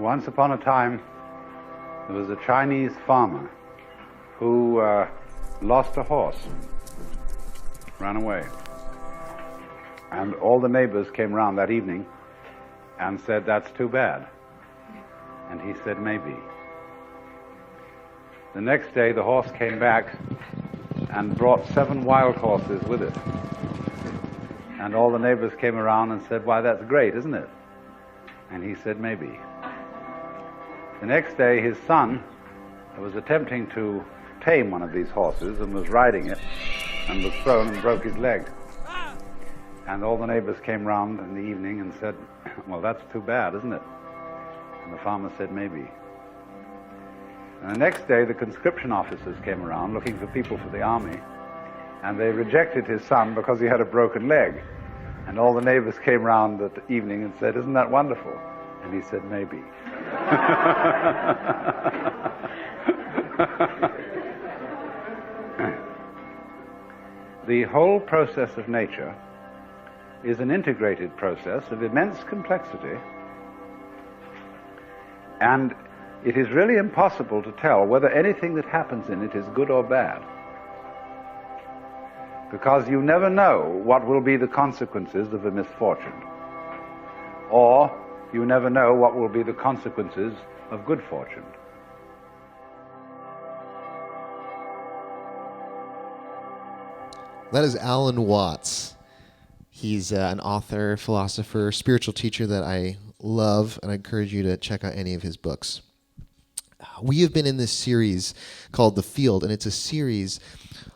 Once upon a time, there was a Chinese farmer who lost a horse, ran away. And all the neighbors came round that evening and said, "That's too bad." And he said, "Maybe." The next day, the horse came back and brought 7 wild horses with it. And all the neighbors came around and said, "Why, that's great, isn't it?" And he said, "Maybe." The next day, his son was attempting to tame one of these horses and was riding it and was thrown and broke his leg. And all the neighbors came round in the evening and said, "Well, that's too bad, isn't it?" And the farmer said, "Maybe." And the next day, the conscription officers came around looking for people for the army, and they rejected his son because he had a broken leg. And all the neighbors came round that evening and said, "Isn't that wonderful?" And he said, "Maybe." The whole process of nature is an integrated process of immense complexity, and it is really impossible to tell whether anything that happens in it is good or bad, because you never know what will be the consequences of a misfortune, or you never know what will be the consequences of good fortune. That is Alan Watts. He's an author, philosopher, spiritual teacher that I love, and I encourage you to check out any of his books. We have been in this series called The Field, and it's a series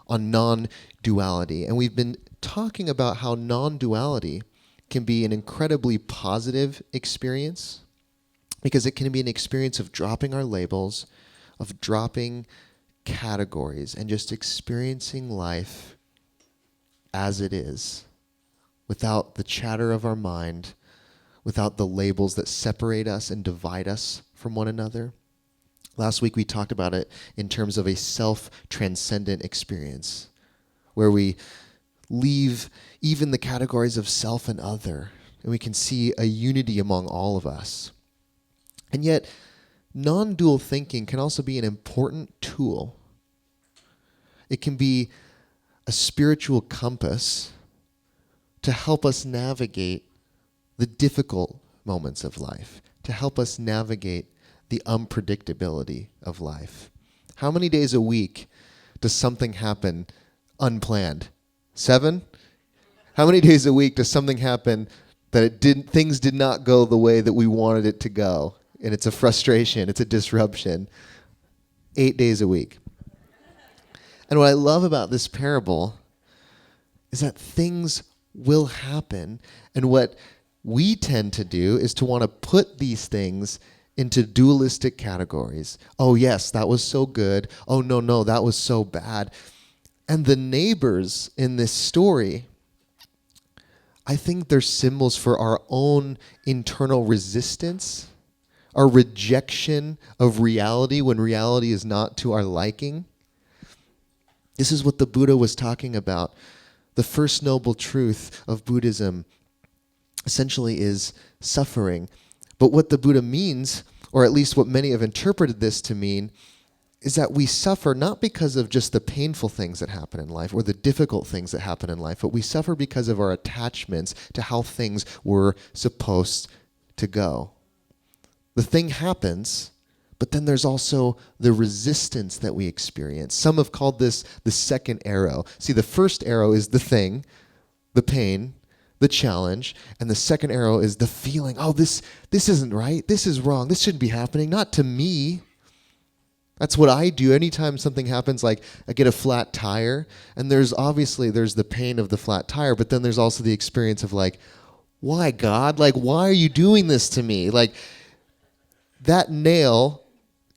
on non-duality. And we've been talking about how non-duality can be an incredibly positive experience, because it can be an experience of dropping our labels, of dropping categories, and just experiencing life as it is, without the chatter of our mind, without the labels that separate us and divide us from one another. Last week we talked about it in terms of a self-transcendent experience, where we leave even the categories of self and other, and we can see a unity among all of us. And yet, non-dual thinking can also be an important tool. It can be a spiritual compass to help us navigate the difficult moments of life, to help us navigate the unpredictability of life. How many days a week does something happen unplanned? 7? How many days a week does something happen that things did not go the way that we wanted it to go? And it's a frustration, it's a disruption. 8 days a week. And what I love about this parable is that things will happen, and what we tend to do is to want to put these things into dualistic categories. Oh yes, that was so good. Oh no, that was so bad. And the neighbors in this story, I think they're symbols for our own internal resistance, our rejection of reality when reality is not to our liking. This is what the Buddha was talking about. The first noble truth of Buddhism essentially is suffering. But what the Buddha means, or at least what many have interpreted this to mean, is that we suffer not because of just the painful things that happen in life or the difficult things that happen in life, but we suffer because of our attachments to how things were supposed to go. The thing happens, but then there's also the resistance that we experience. Some have called this the second arrow. See, the first arrow is the thing, the pain, the challenge, and the second arrow is the feeling, oh, this isn't right, this is wrong, this shouldn't be happening, not to me. That's what I do anytime something happens, like I get a flat tire, and there's the pain of the flat tire, but then there's also the experience of like, why, God? Like, why are you doing this to me? Like, that nail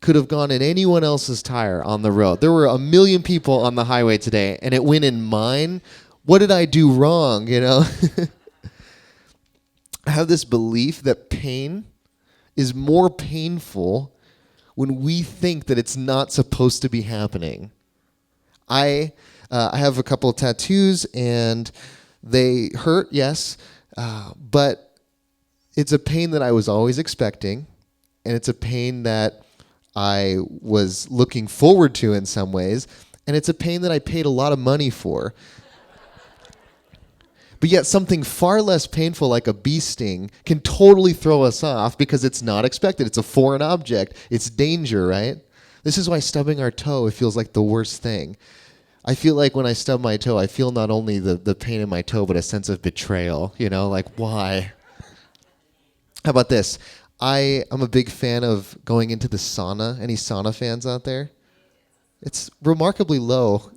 could have gone in anyone else's tire on the road. There were 1 million people on the highway today, and it went in mine. What did I do wrong, you know? I have this belief that pain is more painful when we think that it's not supposed to be happening. I have a couple of tattoos, and they hurt, yes, but it's a pain that I was always expecting. and it's a pain that I was looking forward to in some ways, and it's a pain that I paid a lot of money for. But yet something far less painful like a bee sting can totally throw us off because it's not expected. It's a foreign object. It's danger, right? This is why stubbing our toe, it feels like the worst thing. I feel like when I stub my toe, I feel not only the pain in my toe, but a sense of betrayal, like why? How about this? I am a big fan of going into the sauna. Any sauna fans out there? It's remarkably low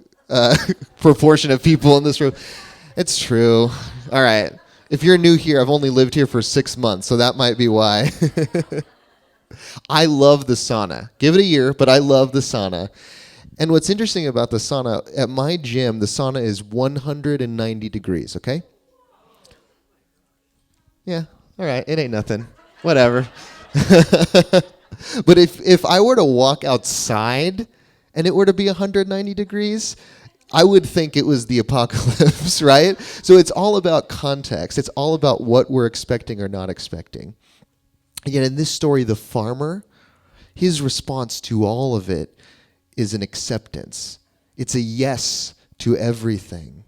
proportion of people in this room. It's true. All right. If you're new here, I've only lived here for 6 months, so that might be why. I love the sauna. Give it a year, but I love the sauna. And what's interesting about the sauna, at my gym, the sauna is 190 degrees, okay? Yeah, all right, it ain't nothing. Whatever. But if I were to walk outside and it were to be 190 degrees, I would think it was the apocalypse, right? So it's all about context. It's all about what we're expecting or not expecting. Again, in this story, the farmer, his response to all of it is an acceptance. It's a yes to everything.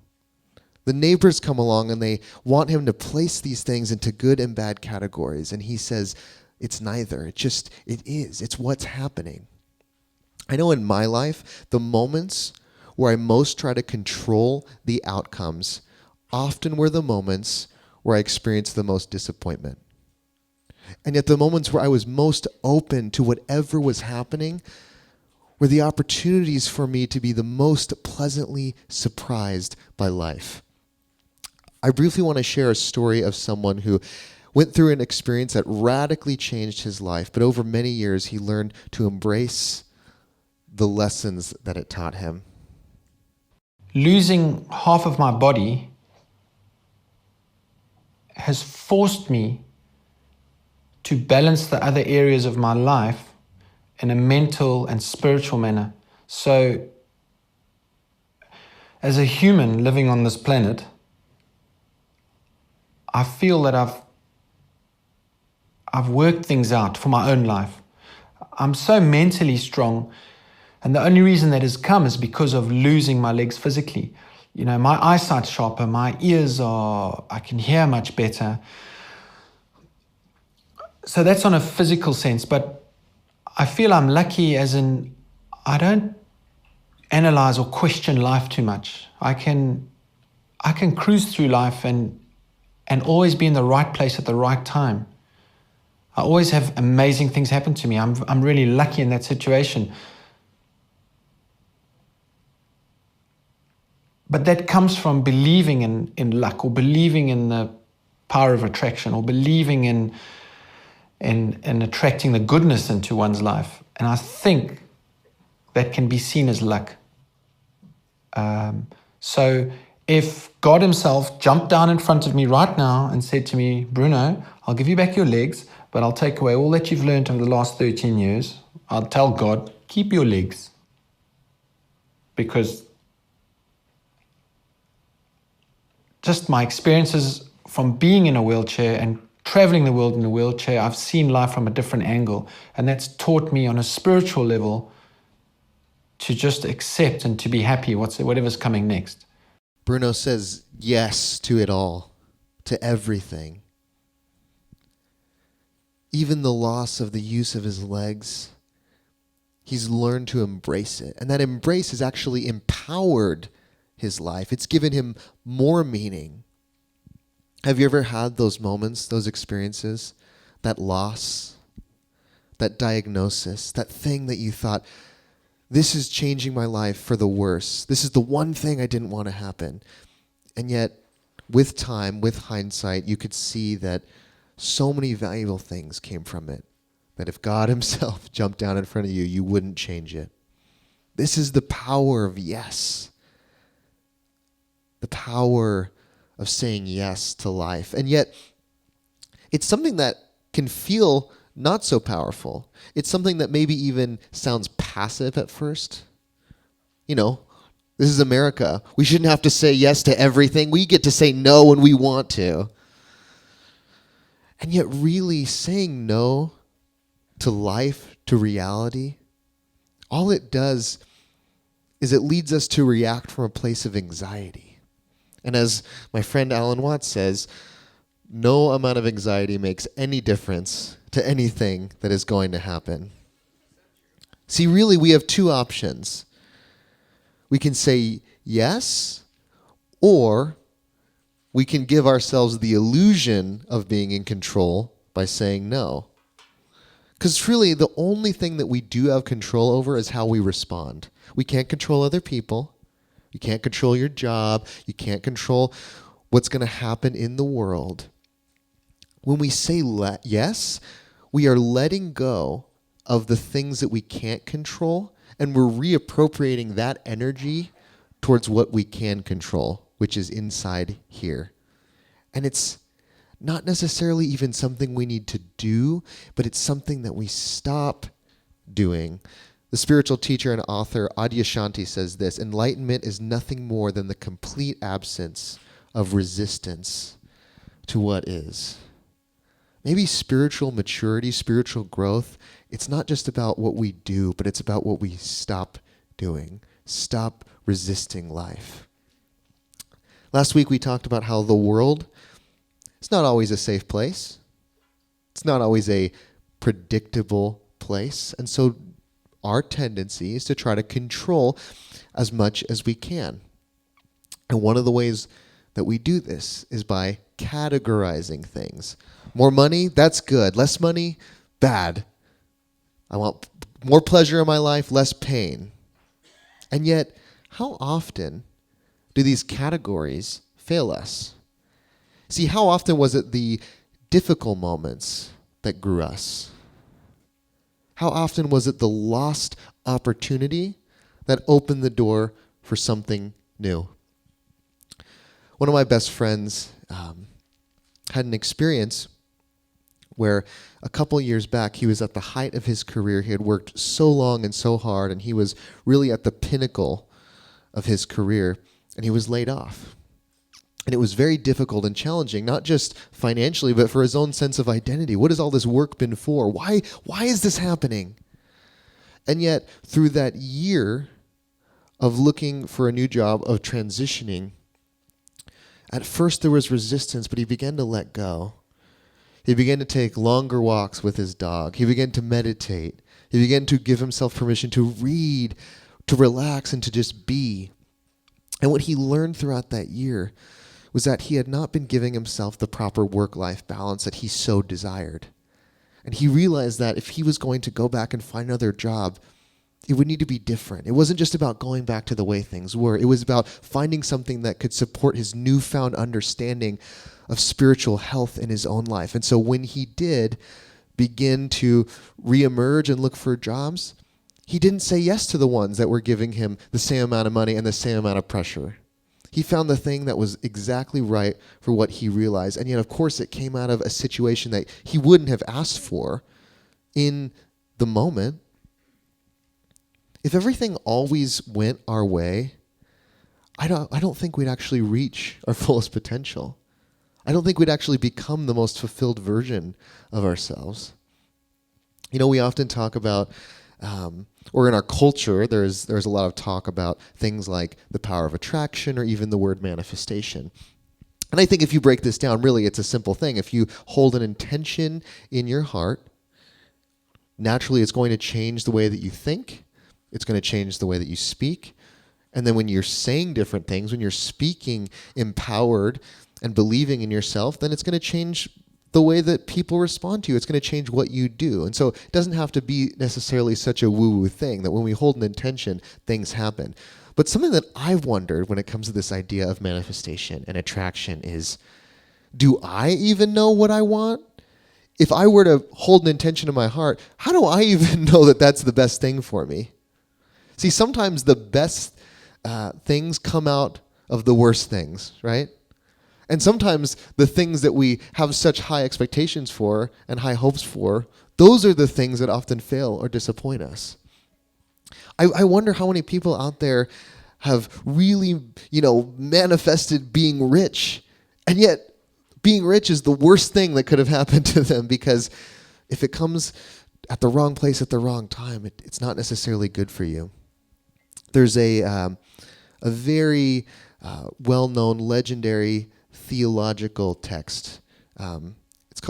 The neighbors come along and they want him to place these things into good and bad categories. And he says, it's neither. It is. It's what's happening. I know in my life, the moments where I most try to control the outcomes often were the moments where I experienced the most disappointment. And yet the moments where I was most open to whatever was happening were the opportunities for me to be the most pleasantly surprised by life. I briefly want to share a story of someone who went through an experience that radically changed his life, but over many years he learned to embrace the lessons that it taught him. Losing half of my body has forced me to balance the other areas of my life in a mental and spiritual manner. So, as a human living on this planet, I feel that I've worked things out for my own life. I'm so mentally strong, and the only reason that has come is because of losing my legs physically. My eyesight's sharper, my ears I can hear much better. So that's on a physical sense, but I feel I'm lucky as in I don't analyze or question life too much. I can cruise through life and always be in the right place at the right time. I always have amazing things happen to me. I'm really lucky in that situation. But that comes from believing in luck, or believing in the power of attraction, or believing in attracting the goodness into one's life. And I think that can be seen as luck. So if God himself jumped down in front of me right now and said to me, Bruno, I'll give you back your legs, but I'll take away all that you've learned over the last 13 years. I'll tell God, keep your legs. Because just my experiences from being in a wheelchair and traveling the world in a wheelchair, I've seen life from a different angle. And that's taught me on a spiritual level to just accept and to be happy whatever's coming next. Bruno says yes to it all, to everything. Even the loss of the use of his legs, he's learned to embrace it. And that embrace has actually empowered his life. It's given him more meaning. Have you ever had those moments, those experiences, that loss, that diagnosis, that thing that you thought, this is changing my life for the worse. This is the one thing I didn't want to happen. And yet, with time, with hindsight, you could see that so many valuable things came from it, that if God himself jumped down in front of you, you wouldn't change it. This is the power of yes. The power of saying yes to life. And yet, it's something that can feel not so powerful. It's something that maybe even sounds passive at first. This is America. We shouldn't have to say yes to everything. We get to say no when we want to. And yet really saying no to life, to reality, all it does is it leads us to react from a place of anxiety. And as my friend Alan Watts says, no amount of anxiety makes any difference to anything that is going to happen. See, really, we have two options. We can say yes, or we can give ourselves the illusion of being in control by saying no. Because truly, the only thing that we do have control over is how we respond. We can't control other people. You can't control your job. You can't control what's going to happen in the world. When we say yes, we are letting go of the things that we can't control, and we're reappropriating that energy towards what we can control, which is inside here. And it's not necessarily even something we need to do, but it's something that we stop doing. The spiritual teacher and author Adyashanti says this: enlightenment is nothing more than the complete absence of resistance to what is. Maybe spiritual maturity, spiritual growth, it's not just about what we do, but it's about what we stop doing. Stop resisting life. Last week we talked about how the world is not always a safe place. It's not always a predictable place. And so our tendency is to try to control as much as we can. And one of the ways that we do this is by categorizing things. More money, that's good. Less money, bad. I want more pleasure in my life, less pain. And yet, how often do these categories fail us? See, how often was it the difficult moments that grew us? How often was it the lost opportunity that opened the door for something new? One of my best friends had an experience where a couple years back, he was at the height of his career. He had worked so long and so hard, and he was really at the pinnacle of his career, and he was laid off. And it was very difficult and challenging, not just financially, but for his own sense of identity. What has all this work been for? Why is this happening? And yet, through that year of looking for a new job, of transitioning, at first there was resistance, but he began to let go. He began to take longer walks with his dog. He began to meditate. He began to give himself permission to read, to relax, and to just be. And what he learned throughout that year was that he had not been giving himself the proper work-life balance that he so desired. And he realized that if he was going to go back and find another job, it would need to be different. It wasn't just about going back to the way things were. It was about finding something that could support his newfound understanding of spiritual health in his own life. And so when he did begin to reemerge and look for jobs, he didn't say yes to the ones that were giving him the same amount of money and the same amount of pressure. He found the thing that was exactly right for what he realized. And yet, of course, it came out of a situation that he wouldn't have asked for in the moment. If everything always went our way, I don't think we'd actually reach our fullest potential. I don't think we'd actually become the most fulfilled version of ourselves. You know, we often talk about, or in our culture, there's a lot of talk about things like the power of attraction or even the word manifestation. And I think if you break this down, really it's a simple thing. If you hold an intention in your heart, naturally it's going to change the way that you think. It's going to change the way that you speak. And then when you're saying different things, when you're speaking empowered and believing in yourself, then it's going to change the way that people respond to you. It's going to change what you do. And so it doesn't have to be necessarily such a woo-woo thing that when we hold an intention, things happen. But something that I've wondered when it comes to this idea of manifestation and attraction is, do I even know what I want? If I were to hold an intention in my heart, how do I even know that that's the best thing for me? See, sometimes the best things come out of the worst things, right? And sometimes the things that we have such high expectations for and high hopes for, those are the things that often fail or disappoint us. I wonder how many people out there have really, manifested being rich, and yet being rich is the worst thing that could have happened to them, because if it comes at the wrong place at the wrong time, it's not necessarily good for you. There's a very well-known, legendary theological text.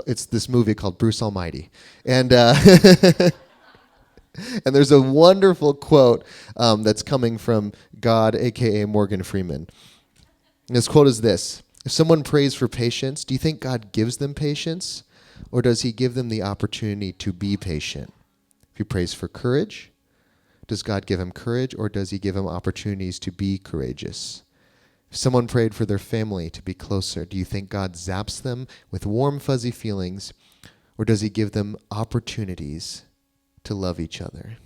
It's this movie called Bruce Almighty, and and there's a wonderful quote that's coming from God, aka Morgan Freeman. And this quote is this: if someone prays for patience, do you think God gives them patience, or does he give them the opportunity to be patient? If he prays for courage, does God give him courage, or does he give him opportunities to be courageous? If someone prayed for their family to be closer, do you think God zaps them with warm, fuzzy feelings, or does he give them opportunities to love each other?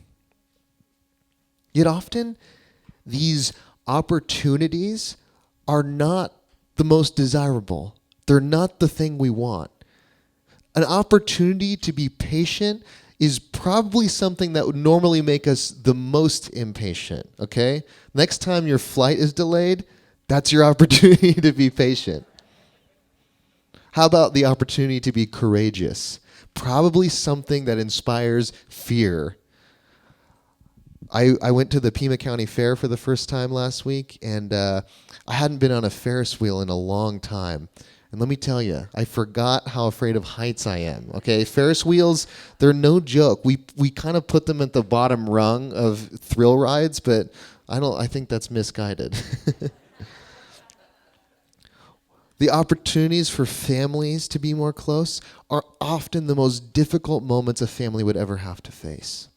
Yet often, these opportunities are not the most desirable. They're not the thing we want. An opportunity to be patient is probably something that would normally make us the most impatient, okay? Next time your flight is delayed, that's your opportunity to be patient. How about the opportunity to be courageous? Probably something that inspires fear. I went to the Pima County Fair for the first time last week, and I hadn't been on a Ferris wheel in a long time. And let me tell you, I forgot how afraid of heights I am. Okay, Ferris wheels, they're no joke. We kind of put them at the bottom rung of thrill rides, but I think that's misguided. The opportunities for families to be more close are often the most difficult moments a family would ever have to face.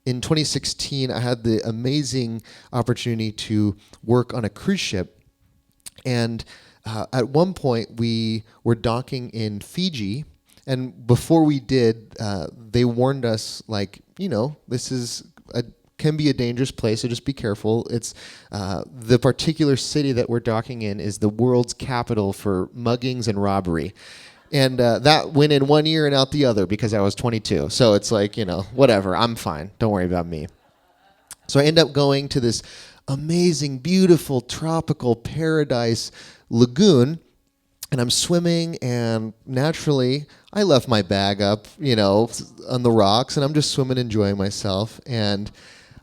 In 2016, I had the amazing opportunity to work on a cruise ship. And at one point, we were docking in Fiji. And before we did, they warned us, like, this can be a dangerous place, so just be careful. It's the particular city that we're docking in is the world's capital for muggings and robbery. And that went in one ear and out the other because I was 22. So it's like, whatever, I'm fine. Don't worry about me. So I end up going to this amazing, beautiful, tropical paradise lagoon, and I'm swimming, and naturally, I left my bag up, on the rocks, and I'm just swimming, enjoying myself, and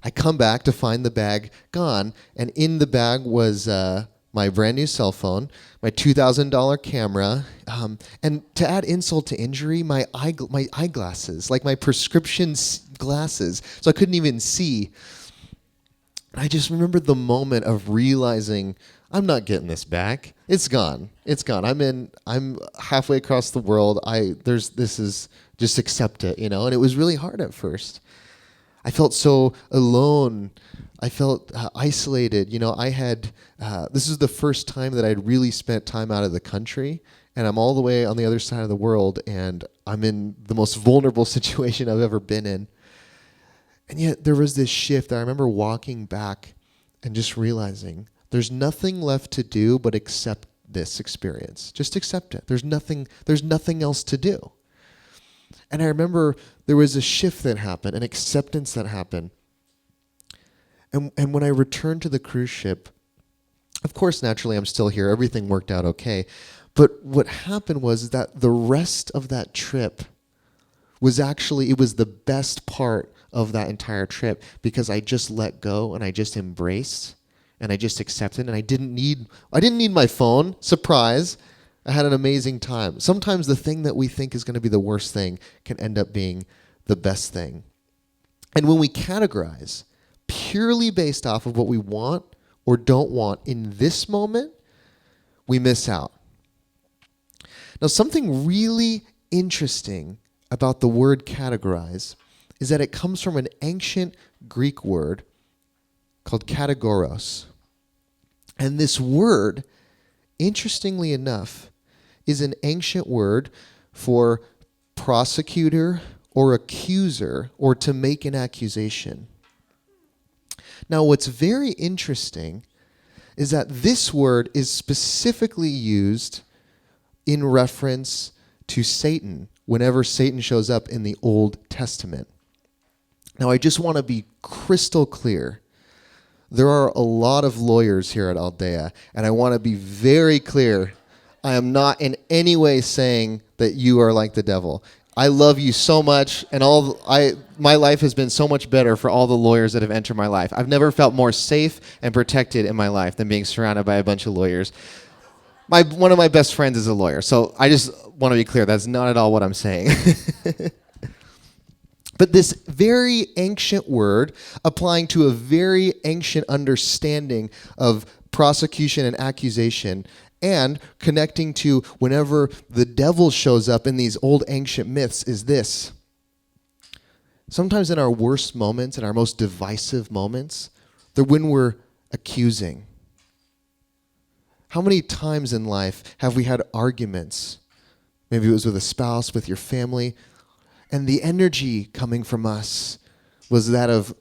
I come back to find the bag gone, and in the bag was my brand new cell phone, my $2,000 camera, and to add insult to injury, my eyeglasses, like my prescription glasses, so I couldn't even see. I just remember the moment of realizing I'm not getting this back. It's gone. It's gone. I'm halfway across the world. Just accept it, and it was really hard at first. I felt so alone. I felt isolated. This is the first time that I'd really spent time out of the country, and I'm all the way on the other side of the world, and I'm in the most vulnerable situation I've ever been in. And yet there was this shift. I remember walking back and just realizing there's nothing left to do but accept this experience. Just accept it. There's nothing else to do. And I remember there was a shift that happened, an acceptance that happened. And when I returned to the cruise ship, of course, naturally, I'm still here. Everything worked out okay. But what happened was that the rest of that trip was it was the best part of that entire trip because I just let go and I just embraced and I just accepted, and I didn't need my phone. Surprise. I had an amazing time. Sometimes the thing that we think is going to be the worst thing can end up being the best thing. And when we categorize purely based off of what we want or don't want in this moment, we miss out. Now, something really interesting about the word categorize is that it comes from an ancient Greek word called kategoros. And this word, interestingly enough, is an ancient word for prosecutor or accuser or to make an accusation. Now, what's very interesting is that this word is specifically used in reference to Satan whenever Satan shows up in the Old Testament. Now, I just want to be crystal clear. There are a lot of lawyers here at Aldea, and I want to be very clear. I am not in any way saying that you are like the devil. I love you so much, and my life has been so much better for all the lawyers that have entered my life. I've never felt more safe and protected in my life than being surrounded by a bunch of lawyers. One of my best friends is a lawyer, so I just want to be clear, that's not at all what I'm saying. But this very ancient word, applying to a very ancient understanding of prosecution and accusation, and connecting to whenever the devil shows up in these old ancient myths, is this. Sometimes in our worst moments, in our most divisive moments, they're when we're accusing. How many times in life have we had arguments? Maybe it was with a spouse, with your family, and the energy coming from us was that of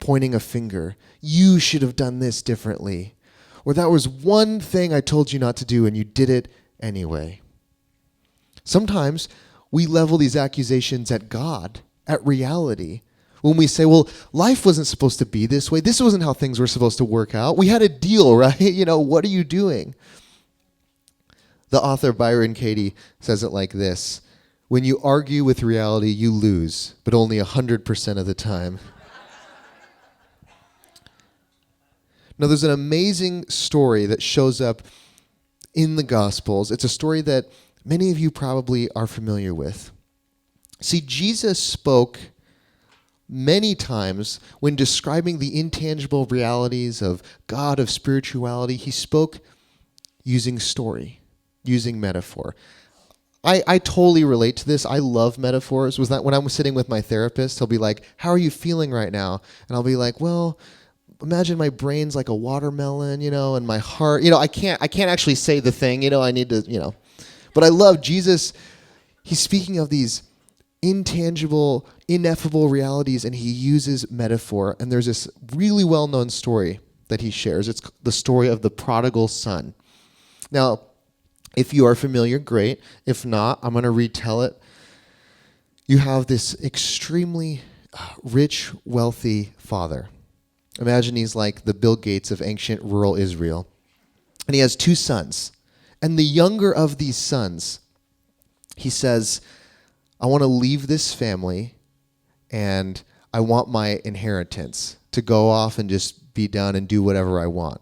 pointing a finger. You should have done this differently. Or that was one thing I told you not to do and you did it anyway. Sometimes we level these accusations at God, at reality. When we say, well, life wasn't supposed to be this way. This wasn't how things were supposed to work out. We had a deal, right? What are you doing? The author Byron Katie says it like this. When you argue with reality, you lose, but only 100% of the time. Now, there's an amazing story that shows up in the Gospels. It's a story that many of you probably are familiar with. See, Jesus spoke many times when describing the intangible realities of God, of spirituality. He spoke using story, using metaphor. I totally relate to this. I love metaphors. Was that when I'm sitting with my therapist, he'll be like, how are you feeling right now? And I'll be like, well, imagine my brain's like a watermelon, and my heart, I can't actually say the thing, I need to, But I love Jesus. He's speaking of these intangible, ineffable realities, and he uses metaphor. And there's this really well-known story that he shares. It's the story of the Prodigal Son. Now, if you are familiar, great. If not, I'm going to retell it. You have this extremely rich, wealthy father. Imagine he's like the Bill Gates of ancient rural Israel. And he has 2 sons. And the younger of these sons, he says, I want to leave this family and I want my inheritance to go off and just be done and do whatever I want.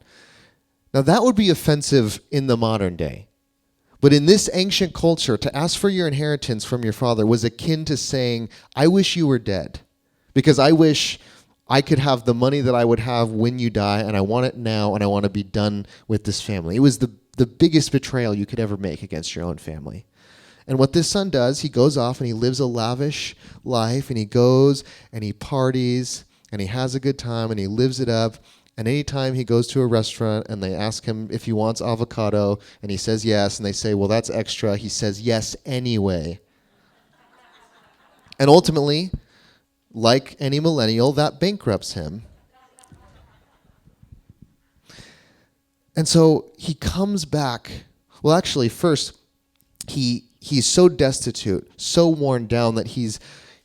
Now that would be offensive in the modern day. But in this ancient culture, to ask for your inheritance from your father was akin to saying, I wish you were dead, because I wish I could have the money that I would have when you die, and I want it now, and I want to be done with this family. It was the biggest betrayal you could ever make against your own family. And what this son does, he goes off and he lives a lavish life, and he goes and he parties, and he has a good time, and he lives it up. And anytime he goes to a restaurant and they ask him if he wants avocado, and he says yes, and they say, well, that's extra, he says yes anyway. And ultimately, like any millennial, that bankrupts him. And so he comes back. Well, actually, first, he's so destitute, so worn down that he's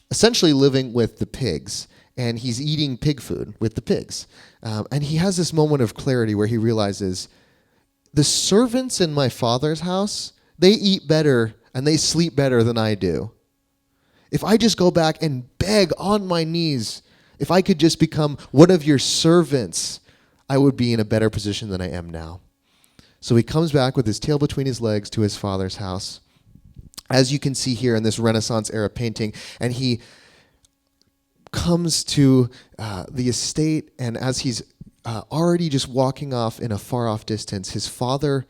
essentially living with the pigs. And he's eating pig food with the pigs. And he has this moment of clarity where he realizes, the servants in my father's house, they eat better and they sleep better than I do. If I just go back and beg on my knees, if I could just become one of your servants, I would be in a better position than I am now. So he comes back with his tail between his legs to his father's house, as you can see here in this Renaissance era painting, and he comes to the estate, and as he's already just walking off in a far-off distance, his father,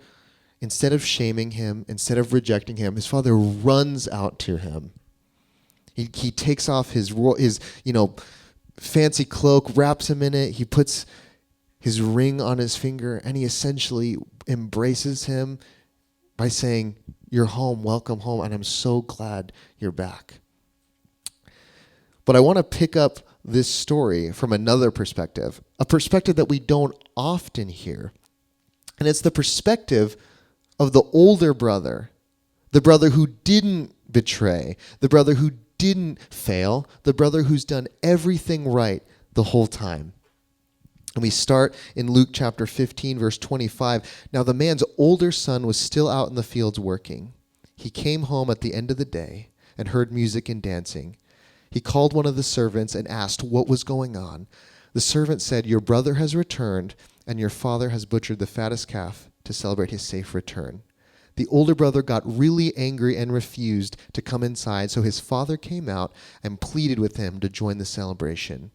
instead of shaming him, instead of rejecting him, his father runs out to him. He takes off his fancy cloak, wraps him in it, he puts his ring on his finger, and he essentially embraces him by saying, "You're home, welcome home, and I'm so glad you're back." But I want to pick up this story from another perspective, a perspective that we don't often hear. And it's the perspective of the older brother, the brother who didn't betray, the brother who didn't fail, the brother who's done everything right the whole time. And we start in Luke chapter 15, verse 25. Now the man's older son was still out in the fields working. He came home at the end of the day, and heard music and dancing. He called one of the servants and asked what was going on. The servant said, "Your brother has returned, and your father has butchered the fattest calf to celebrate his safe return." The older brother got really angry and refused to come inside, so his father came out and pleaded with him to join the celebration.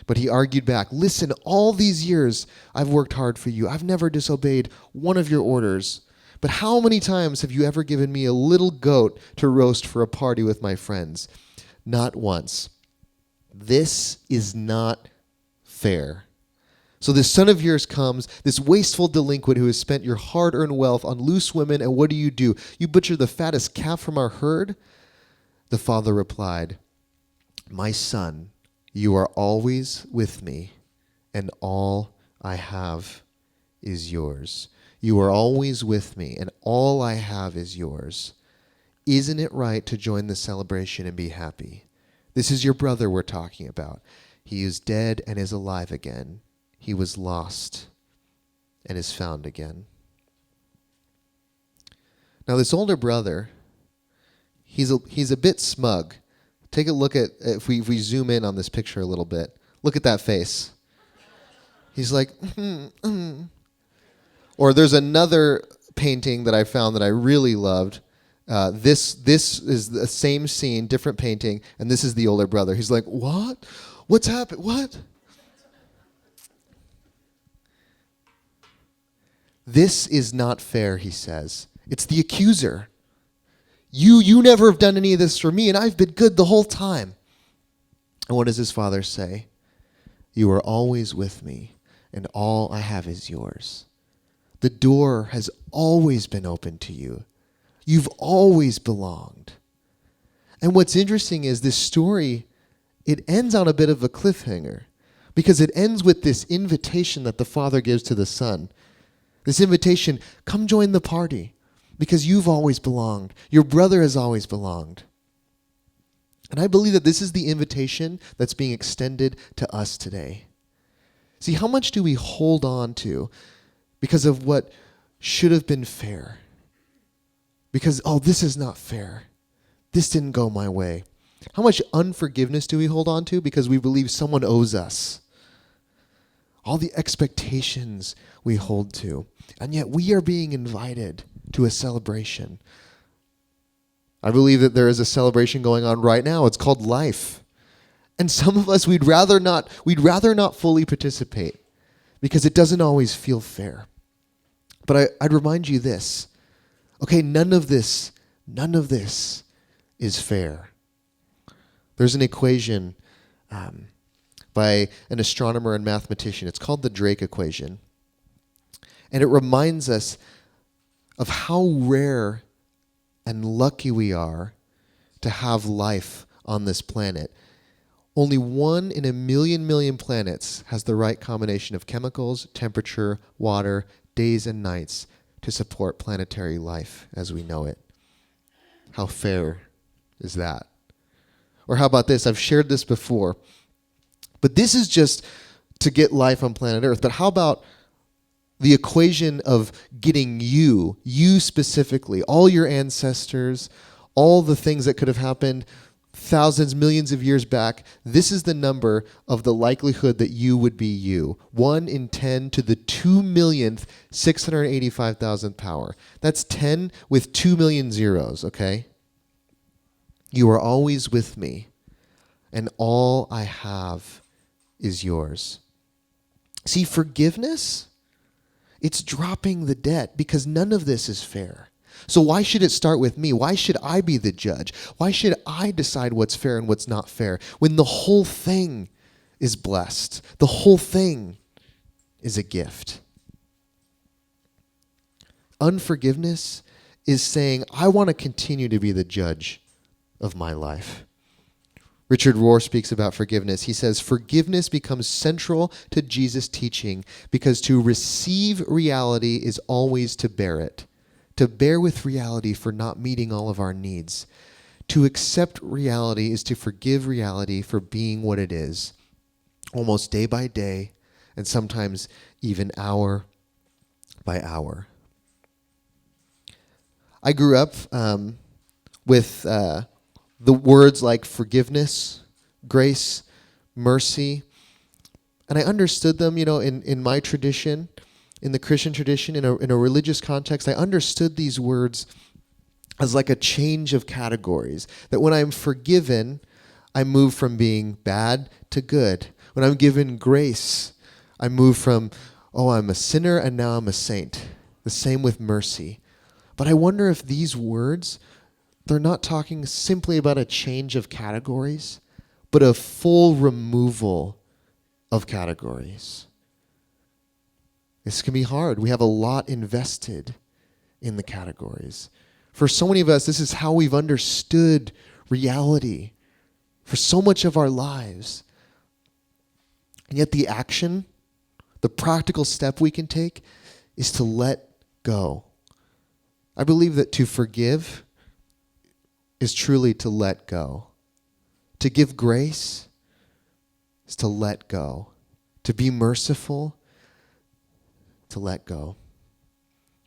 But he argued back, "Listen, all these years I've worked hard for you. I've never disobeyed one of your orders. But how many times have you ever given me a little goat to roast for a party with my friends? Not once. This is not fair." So this son of yours comes, this wasteful delinquent who has spent your hard-earned wealth on loose women, and what do? You butcher the fattest calf from our herd? The father replied, "My son, you are always with me, and all I have is yours." You are always with me, and all I have is yours. Isn't it right to join the celebration and be happy? This is your brother we're talking about. He is dead and is alive again. He was lost and is found again. Now this older brother, he's a bit smug. Take a look at, if we zoom in on this picture a little bit, look at that face. He's like, Or there's another painting that I found that I really loved. This is the same scene, different painting, and this is the older brother. He's like, "What? What's happened? What?" "This is not fair," he says. It's the accuser. You never have done any of this for me, and I've been good the whole time. And what does his father say? "You are always with me, and all I have is yours." The door has always been open to you. You've always belonged. And what's interesting is this story, it ends on a bit of a cliffhanger, because it ends with this invitation that the father gives to the son. This invitation, come join the party, because you've always belonged. Your brother has always belonged. And I believe that this is the invitation that's being extended to us today. See, how much do we hold on to because of what should have been fair? Because, this is not fair. This didn't go my way. How much unforgiveness do we hold on to because we believe someone owes us? All the expectations we hold to. And yet we are being invited to a celebration. I believe that there is a celebration going on right now. It's called life. And some of us, we'd rather not fully participate because it doesn't always feel fair. But I'd remind you this. Okay, none of this is fair. There's an equation by an astronomer and mathematician. It's called the Drake equation. And it reminds us of how rare and lucky we are to have life on this planet. Only 1 in a million planets has the right combination of chemicals, temperature, water, days and nights to support planetary life as we know it. How fair is that? Or how about this? I've shared this before, but this is just to get life on planet Earth. But how about the equation of getting you specifically, all your ancestors, all the things that could have happened thousands, millions of years back? This is the number of the likelihood that you would be you. 1 in 10 to the 2,685,000 power. That's 10 with 2 million zeros, okay? You are always with me, and all I have is yours. See, forgiveness, it's dropping the debt because none of this is fair. So why should it start with me? Why should I be the judge? Why should I decide what's fair and what's not fair when the whole thing is blessed? The whole thing is a gift. Unforgiveness is saying, I want to continue to be the judge of my life. Richard Rohr speaks about forgiveness. He says, forgiveness becomes central to Jesus' teaching because to receive reality is always to bear it. To bear with reality for not meeting all of our needs. To accept reality is to forgive reality for being what it is, almost day by day, and sometimes even hour by hour. I grew up with the words like forgiveness, grace, mercy. And I understood them, in my tradition, in the Christian tradition, in a religious context. I understood these words as like a change of categories. That when I'm forgiven, I move from being bad to good. When I'm given grace, I move from, I'm a sinner and now I'm a saint. The same with mercy. But I wonder if these words, they're not talking simply about a change of categories, but a full removal of categories. This can be hard. We have a lot invested in the categories. For so many of us, this is how we've understood reality for so much of our lives. And yet the action, the practical step we can take is to let go. I believe that to forgive is truly to let go. To give grace is to let go. To be merciful, to let go.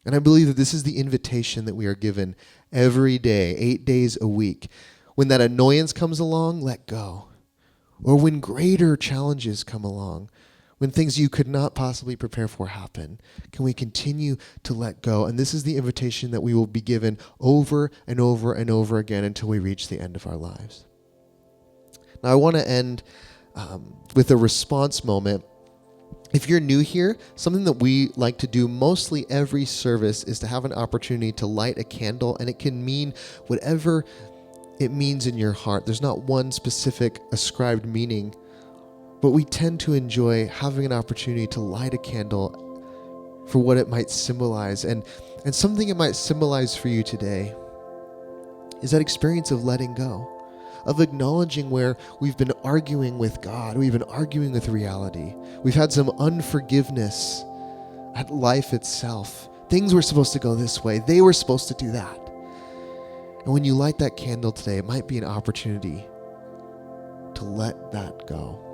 And I believe that this is the invitation that we are given every day, 8 days a week. When that annoyance comes along, let go. Or when greater challenges come along, when things you could not possibly prepare for happen, can we continue to let go? And this is the invitation that we will be given over and over and over again until we reach the end of our lives. Now, I want to end with a response moment. If you're new here, something that we like to do mostly every service is to have an opportunity to light a candle, and it can mean whatever it means in your heart. There's not one specific ascribed meaning, but we tend to enjoy having an opportunity to light a candle for what it might symbolize. And something it might symbolize for you today is that experience of letting go, of acknowledging where we've been arguing with God, we've been arguing with reality. We've had some unforgiveness at life itself. Things were supposed to go this way. They were supposed to do that. And when you light that candle today, it might be an opportunity to let that go.